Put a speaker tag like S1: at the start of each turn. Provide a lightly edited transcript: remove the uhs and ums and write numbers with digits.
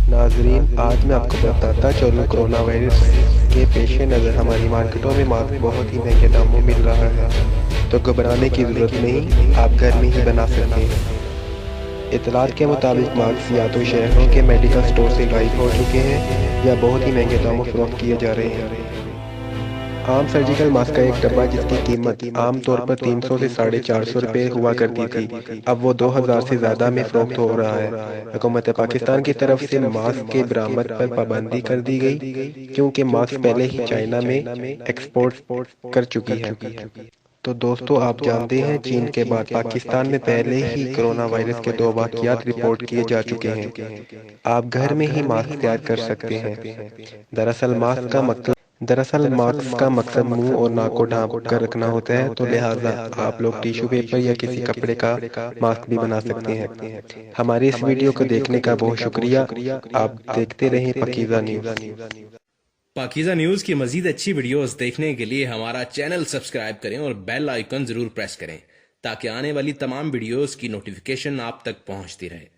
S1: ناظرین، آج میں آپ کو بتاتا چلوں کرونا وائرس کے پیش نظر ہماری مارکیٹوں میں ماسک بہت ہی مہنگے داموں مل رہا ہے، تو گھبرانے کی ضرورت نہیں، آپ گھر میں ہی بنا سکتے ہیں۔ اطلاعات کے مطابق ماسک یا تو شہروں کے میڈیکل سٹور سے غائب ہو چکے ہیں یا بہت ہی مہنگے داموں فروخت کیے جا رہے ہیں۔ عام سرجیکل ماسک کا ایک ڈبہ جس کی قیمت عام طور پر 300 سے 450 روپے ہوا کرتی تھی، اب وہ 2000 سے زیادہ میں فروخت ہو رہا ہے۔ حکومت پاکستان کی طرف سے ماسک کے برآمد پر پابندی کر دی گئی کیونکہ ماسک پہلے ہی چائنا میں ایکسپورٹ کر چکی ہے۔ تو دوستو، آپ جانتے ہیں چین کے بعد پاکستان میں پہلے ہی کرونا وائرس کے 2 واقعات رپورٹ کیے جا چکے ہیں۔ آپ گھر میں ہی ماسک تیار کر سکتے ہیں۔ دراصل ماسک کا مقصد منہ اور ناک کو ڈھانپ کر رکھنا ہوتا ہے، تو لہٰذا آپ لوگ ٹیشو پیپر یا کسی کپڑے کا ماسک بھی بنا سکتے ہیں۔ ہماری اس ویڈیو کو دیکھنے کا بہت شکریہ۔ آپ دیکھتے رہیں پاکیزہ نیوز۔
S2: پاکیزہ نیوز کی مزید اچھی ویڈیوز دیکھنے کے لیے ہمارا چینل سبسکرائب کریں اور بیل آئیکن ضرور پریس کریں تاکہ آنے والی تمام ویڈیوز کی نوٹیفیکیشن آپ تک پہنچتی رہے۔